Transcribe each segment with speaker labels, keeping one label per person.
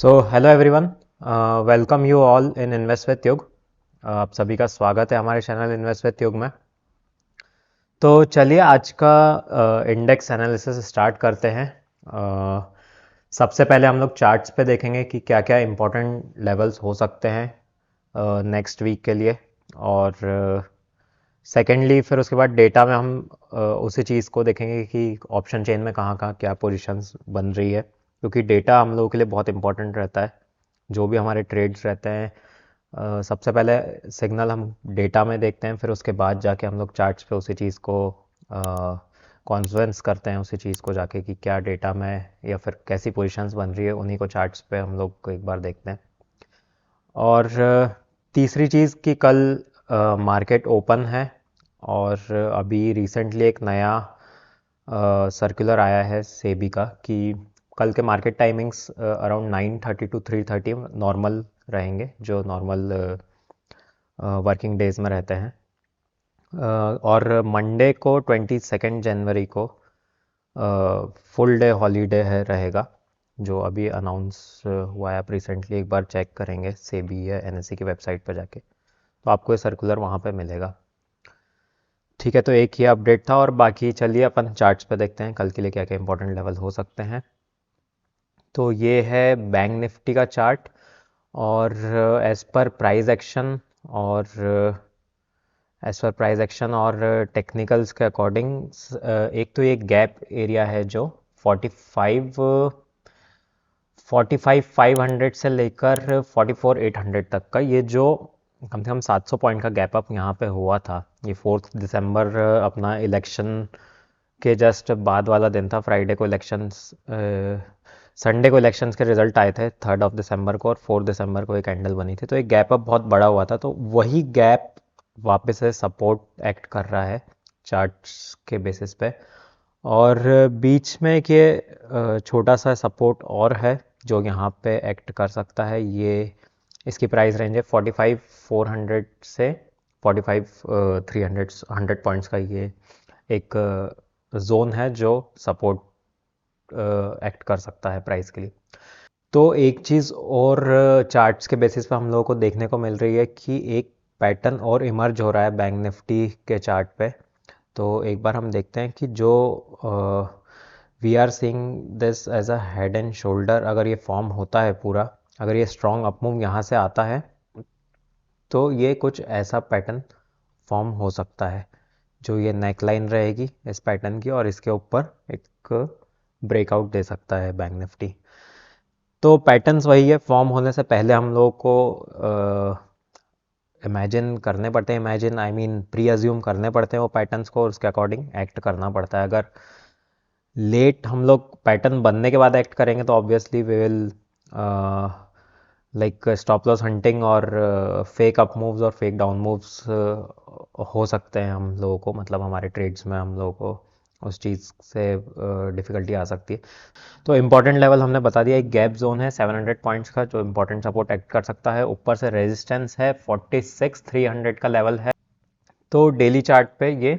Speaker 1: So hello everyone, welcome you all in invest with युग। आप सभी का स्वागत है हमारे चैनल इन्वेस्ट विथ युग में। तो चलिए आज का इंडेक्स एनालिसिस स्टार्ट करते हैं। सबसे पहले हम लोग चार्ट्स पे देखेंगे कि क्या क्या इम्पोर्टेंट लेवल्स हो सकते हैं नेक्स्ट वीक के लिए। और सेकेंडली फिर उसके बाद डेटा में हम उसी चीज़ को देखेंगे कि ऑप्शन चेन में कहाँ कहाँ क्या पोजीशंस बन रही है, क्योंकि डेटा हम लोगों के लिए बहुत इंपॉर्टेंट रहता है। जो भी हमारे ट्रेड्स रहते हैं, सबसे पहले सिग्नल हम डेटा में देखते हैं, फिर उसके बाद जाके हम लोग चार्ट्स पे उसी चीज़ को कॉन्फ्लुएंस करते हैं, उसी चीज़ को जाके कि क्या डेटा में या फिर कैसी पोजीशंस बन रही है, उन्हीं को चार्ट्स पे हम लोग एक बार देखते हैं। और तीसरी चीज़ कि कल मार्केट ओपन है और अभी रिसेंटली एक नया सर्कुलर आया है सेबी का कि कल के market timings around 9:30 to 3:30 normal रहेंगे, जो नॉर्मल वर्किंग डेज में रहते हैं। और मंडे को 22 जनवरी को फुल डे हॉलीडे है रहेगा, जो अभी अनाउंस हुआ है। आप रिसेंटली एक बार चेक करेंगे सेबी या एनएससी की वेबसाइट पर जाके, तो आपको ये सर्कुलर वहाँ पे मिलेगा। ठीक है, तो एक ही अपडेट था और बाकी चलिए अपन चार्ट्स पे देखते हैं कल के लिए क्या क्या इंपॉर्टेंट लेवल हो सकते हैं। तो ये है बैंक निफ्टी का चार्ट और एज पर प्राइस एक्शन और टेक्निकल्स के अकॉर्डिंग एक तो ये गैप एरिया है जो 45,500 से लेकर 44,800 तक का, ये जो कम से कम 700 पॉइंट का गैप अप यहाँ पे हुआ था। ये 4 दिसंबर अपना इलेक्शन के जस्ट बाद वाला दिन था। फ्राइडे को इलेक्शंस, संडे को इलेक्शंस के रिजल्ट आए थे 3 दिसंबर को, और 4 दिसंबर को एक कैंडल बनी थी, तो एक गैप अप बहुत बड़ा हुआ था। तो वही गैप वापस से सपोर्ट एक्ट कर रहा है चार्ट्स के बेसिस पे। और बीच में एक ये छोटा सा सपोर्ट और है जो यहाँ पे एक्ट कर सकता है। ये इसकी प्राइस रेंज है 45,400 से 45,300 100 पॉइंट्स का। ये एक जोन है जो सपोर्ट एक्ट कर सकता है प्राइस के लिए। तो एक चीज़ और चार्ट्स के बेसिस पे हम लोगों को देखने को मिल रही है कि एक पैटर्न और इमर्ज हो रहा है बैंक निफ्टी के चार्ट पे। तो एक बार हम देखते हैं कि जो we are seeing this as a head and shoulder, अगर ये फॉर्म होता है पूरा, अगर ये स्ट्रॉन्ग अपमूव यहाँ से आता है, तो ये कुछ ऐसा पैटर्न फॉर्म हो सकता है जो ये नेकलाइन रहेगी इस पैटर्न की, और इसके ऊपर एक ब्रेकआउट दे सकता है बैंक निफ्टी। तो पैटर्न्स वही है, फॉर्म होने से पहले हम लोगों को इमेजिन करने पड़ते हैं, imagine I mean pre assume करने पड़ते हैं वो पैटर्न्स को, और उसके अकॉर्डिंग एक्ट करना पड़ता है। अगर लेट हम लोग पैटर्न बनने के बाद एक्ट करेंगे तो obviously we will like stop loss hunting और फेक अप मूव्स और फेक डाउन मूव्स हो सकते हैं हम लोगों को, मतलब हमारे ट्रेड्स में हम लोगों को उस चीज़ से डिफ़िकल्टी आ सकती है। तो इम्पॉर्टेंट लेवल हमने बता दिया, एक गैप जोन है 700 पॉइंट्स का जो इम्पोर्टेंट सपोर्ट एक्ट कर सकता है। ऊपर से रेजिस्टेंस है 46,300 का लेवल है। तो डेली चार्ट पे ये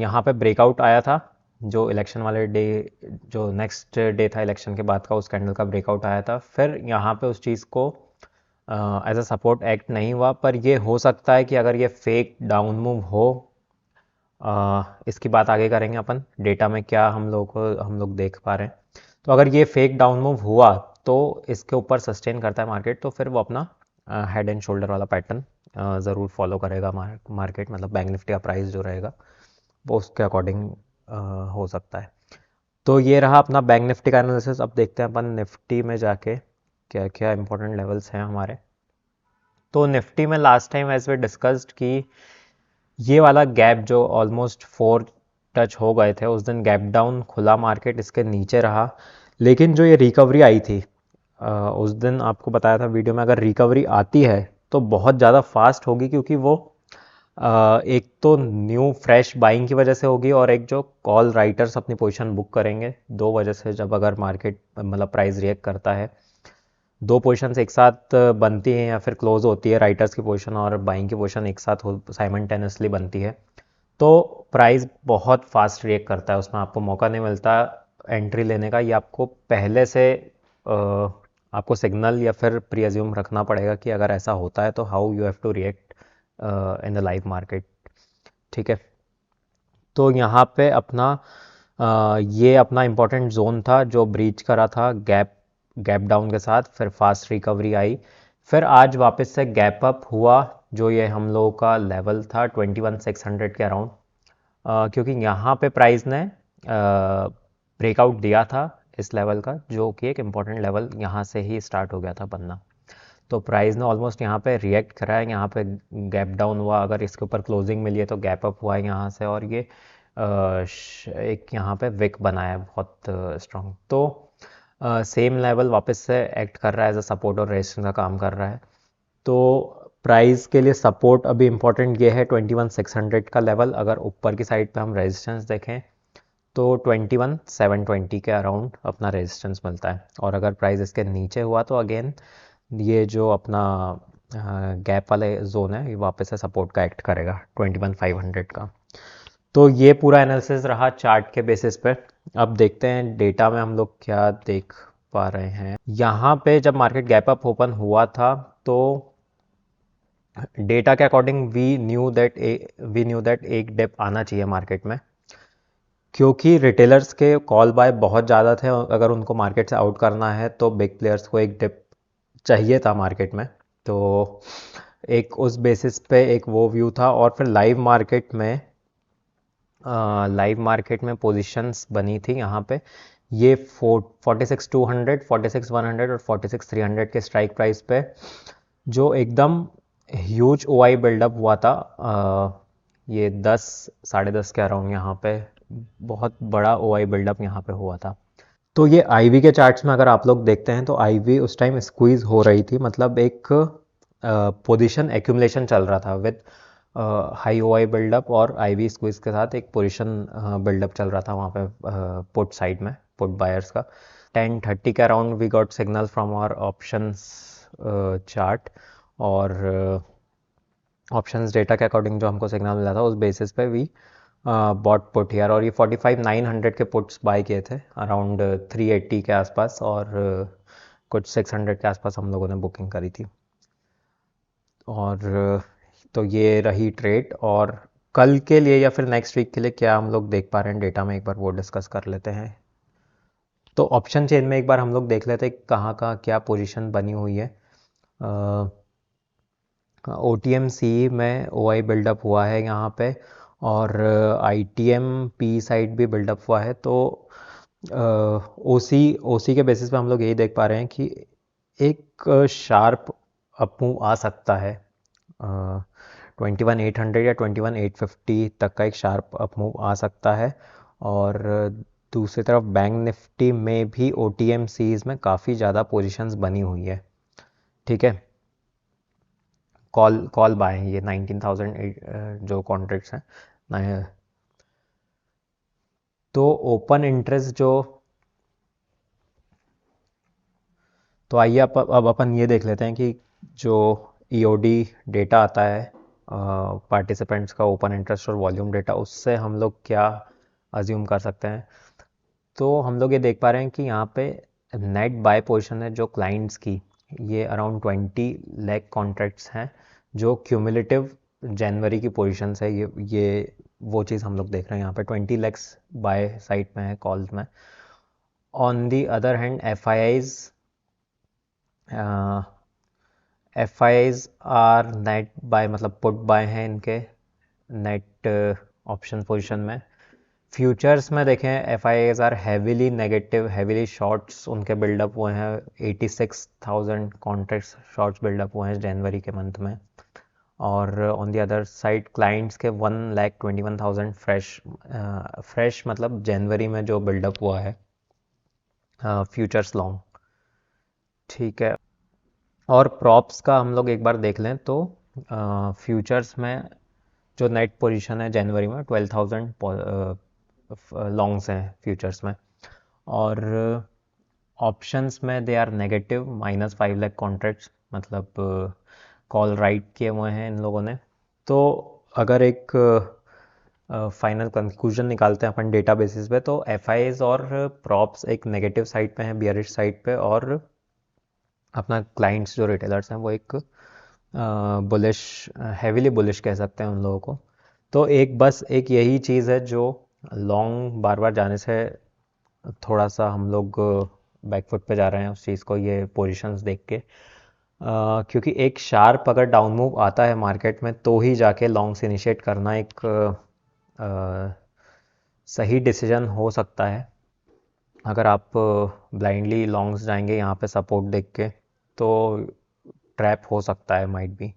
Speaker 1: यहाँ पे ब्रेकआउट आया था, जो इलेक्शन वाले डे, जो नेक्स्ट डे था इलेक्शन के बाद का, उस कैंडल का ब्रेकआउट आया था। फिर यहाँ पे उस चीज़ को एज अ सपोर्ट एक्ट नहीं हुआ, पर ये हो सकता है कि अगर ये फेक डाउन मूव हो, इसकी बात आगे करेंगे अपन डेटा में क्या हम लोग देख पा रहे हैं। तो अगर ये फेक डाउन मूव हुआ तो इसके ऊपर सस्टेन करता है मार्केट, तो फिर वो अपना हेड एंड शोल्डर वाला पैटर्न ज़रूर फॉलो करेगा मार्केट, मतलब बैंक निफ्टी का प्राइस जो रहेगा वो उसके अकॉर्डिंग हो सकता है। तो ये रहा अपना बैंक निफ्टी का एनालिसिस। अब देखते हैं अपन निफ्टी में जाके क्या क्या इंपॉर्टेंट लेवल्स हैं हमारे। तो निफ्टी में लास्ट टाइम एज वे डिस्कस्ड कि ये वाला गैप जो ऑलमोस्ट 4 टच हो गए थे, उस दिन गैप डाउन खुला मार्केट, इसके नीचे रहा। लेकिन जो ये रिकवरी आई थी उस दिन आपको बताया था वीडियो में, अगर रिकवरी आती है तो बहुत ज़्यादा फास्ट होगी, क्योंकि वो एक तो न्यू फ्रेश बाइंग की वजह से होगी, और एक जो कॉल राइटर्स अपनी पोजीशन बुक करेंगे, दो वजह से। जब अगर मार्केट मतलब प्राइस रिएक्ट करता है, दो पोजीशंस एक साथ बनती हैं या फिर क्लोज होती है, राइटर्स की पोजीशन और बाइंग की पोजीशन एक साथ साइमल्टेनियसली बनती है, तो प्राइस बहुत फास्ट रिएक्ट करता है, उसमें आपको मौका नहीं मिलता एंट्री लेने का। ये आपको पहले से आपको सिग्नल या फिर प्री अज्यूम रखना पड़ेगा कि अगर ऐसा होता है तो how you have to react in the live market. ठीक है, तो यहाँ पे अपना ये अपना इम्पोर्टेंट जोन था जो ब्रीच करा था गैप गैप डाउन के साथ, फिर फास्ट रिकवरी आई, फिर आज वापस से गैप अप हुआ, जो ये हम लोगों का लेवल था 21,600 के अराउंड। क्योंकि यहाँ पे प्राइस ने ब्रेकआउट दिया था इस लेवल का, जो कि एक इम्पॉर्टेंट लेवल यहाँ से ही स्टार्ट हो गया था बनना। तो प्राइस ने ऑलमोस्ट यहाँ पे रिएक्ट करा है, यहाँ पे गैप डाउन हुआ, अगर इसके ऊपर क्लोजिंग मिली है तो गैप अप हुआ है यहाँ से, और ये एक यहाँ पे विक बनाया है बहुत स्ट्रॉन्ग। तो सेम लेवल वापस से एक्ट कर रहा है एज अ सपोर्ट और रेजिस्टेंस का काम कर रहा है। तो प्राइस के लिए सपोर्ट अभी इम्पोर्टेंट ये है 21,600 का लेवल, अगर ऊपर की साइड पे हम रेजिस्टेंस देखें तो 21,720 के अराउंड अपना रेजिस्टेंस मिलता है, और अगर प्राइस इसके नीचे हुआ तो अगेन ये जो अपना गैप वाले जोन है ये वापस से सपोर्ट का एक्ट करेगा 21,500 का। तो ये पूरा एनालिसिस रहा चार्ट के बेसिस पे। अब देखते हैं डेटा में हम लोग क्या देख पा रहे हैं। यहाँ पे जब मार्केट गैप अप ओपन हुआ था तो डेटा के अकॉर्डिंग वी न्यू दैट एक डिप आना चाहिए मार्केट में, क्योंकि रिटेलर्स के कॉल बाय बहुत ज़्यादा थे, अगर उनको मार्केट से आउट करना है तो बिग प्लेयर्स को एक डिप चाहिए था मार्केट में। तो एक उस बेसिस पे एक वो व्यू था, और फिर लाइव मार्केट में पोजीशंस बनी थी यहाँ पे, ये 46,200, 46,100 और 46,300 के स्ट्राइक प्राइस पे जो एकदम ह्यूज ओआई बिल्डअप हुआ था, ये 10 साढ़े 10 के अराउंड यहाँ पे बहुत बड़ा ओआई बिल्डअप यहाँ पे हुआ था। तो ये आईवी के चार्ट्स में अगर आप लोग देखते हैं तो आईवी उस टाइम स्क्वीज हो रही थी, मतलब एक पोजीशन एक्यूमुलेशन चल रहा था विद हाई ओआई बिल्डअप, और आईवी स्क्वीज के साथ एक पोजीशन बिल्डअप चल रहा था वहाँ पे पुट साइड में, पुट बायर्स का। 10:30 के around we got signal from our options chart, और ऑप्शंस डेटा के अकॉर्डिंग जो हमको सिग्नल मिला था उस बेसिस पे वी बॉट पुट हियर, और ये 45,900 के पुट्स बाय किए थे अराउंड 380 के आसपास, और कुछ 600 के आसपास हम लोगों ने बुकिंग करी थी। और तो ये रही ट्रेड, और कल के लिए या फिर नेक्स्ट वीक के लिए क्या हम लोग देख पा रहे हैं डेटा में, एक बार वो डिस्कस कर लेते हैं। तो ऑप्शन चेन में एक बार हम लोग देख लेते हैं कहाँ कहाँ क्या पोजीशन बनी हुई है। ओ टी एम सी में ओ आई बिल्डअप हुआ है यहाँ पे, और I T M P side भी बिल्डअप हुआ है। तो ओ सी के बेसिस पे हम लोग यही देख पा रहे हैं कि एक शार्प अपमूव आ सकता है 21,800 या 21,850 तक का एक शार्प अपमूव आ सकता है। और दूसरी तरफ बैंक निफ्टी में भी ओ टी एम सीज में काफ़ी ज़्यादा पोजीशंस बनी हुई है। ठीक है, कॉल बाय हैं ये 19,000 जो कॉन्ट्रैक्ट्स हैं। तो ओपन इंटरेस्ट जो, तो आइए अब अपन ये देख लेते हैं कि जो ईओडी डेटा आता है पार्टिसिपेंट्स का ओपन इंटरेस्ट और वॉल्यूम डेटा, उससे हम लोग क्या अज्यूम कर सकते हैं। तो हम लोग ये देख पा रहे हैं कि यहाँ पे नेट बाय पोजीशन है जो क्लाइंट्स की, ये अराउंड 20 लाख कॉन्ट्रैक्ट्स हैं जो क्यूमुलेटिव जनवरी की पोजीशन है। ये वो चीज़ हम लोग देख रहे हैं, यहाँ पे 20 लैक्स बाय साइड में है कॉल्स में। On the other hand F I Is are net buy, मतलब पुट बाय हैं इनके नेट ऑप्शन पोजीशन में। फ्यूचर्स में देखें F I Is are heavily negative, heavily shorts उनके बिल्डअप हुए हैं, 86,000 कॉन्ट्रैक्ट्स शॉर्ट्स बिल्डअप हुए हैं जनवरी के मंथ में। और on the other side clients के 1,21,000 फ्रेश मतलब जनवरी में जो बिल्डअप हुआ है फ्यूचर्स लॉन्ग। ठीक है, और प्रॉप्स का हम लोग एक बार देख लें तो फ्यूचर्स में जो नेट पोजीशन है जनवरी में 12,000 लॉन्ग्स हैं फ्यूचर्स में, और ऑप्शंस में they are negative -5 lakh contracts, मतलब कॉल राइट किए हुए हैं इन लोगों ने। तो अगर एक फाइनल कंक्लूजन निकालते हैं अपन डेटा बेसिस पे, तो एफ और प्रॉप्स एक नेगेटिव साइड पे हैं, बियरिश साइड पे, और अपना क्लाइंट्स जो रिटेलर्स हैं वो एक बुलिश, हैवीली बुलिश कह सकते हैं उन लोगों को। तो एक बस एक यही चीज़ है जो लॉन्ग बार बार जाने से थोड़ा सा हम लोग बैकफुट पे जा रहे हैं उस चीज़ को, ये पोजीशंस देख के। क्योंकि एक शार्प अगर डाउन मूव आता है मार्केट में तो ही जाके लॉन्ग्स इनिशिएट करना एक सही डिसीजन हो सकता है। अगर आप ब्लाइंडली लॉन्ग्स जाएंगे यहाँ पे सपोर्ट देख के तो ट्रैप हो सकता है, माइट बी।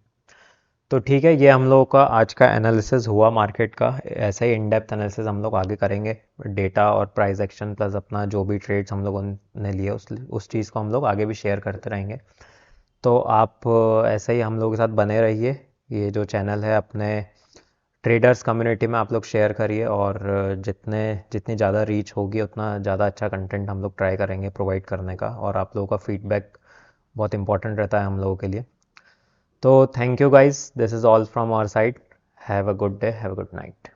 Speaker 1: तो ठीक है, ये हम लोगों का आज का एनालिसिस हुआ मार्केट का। ऐसा ही इन डेप्थ एनालिसिस हम लोग आगे करेंगे, डेटा और प्राइस एक्शन प्लस अपना जो भी ट्रेड्स हम लोगों ने लिए उस चीज़ को हम लोग आगे भी शेयर करते रहेंगे। तो आप ऐसे ही हम लोगों के साथ बने रहिए। ये जो चैनल है अपने ट्रेडर्स कम्युनिटी में आप लोग शेयर करिए, और जितनी ज़्यादा रीच होगी उतना ज़्यादा अच्छा कंटेंट हम लोग ट्राई करेंगे प्रोवाइड करने का, और आप लोगों का फीडबैक बहुत इंपॉर्टेंट रहता है हम लोगों के लिए। तो thank you guys, this is all from our side. Have a good day, have a good night.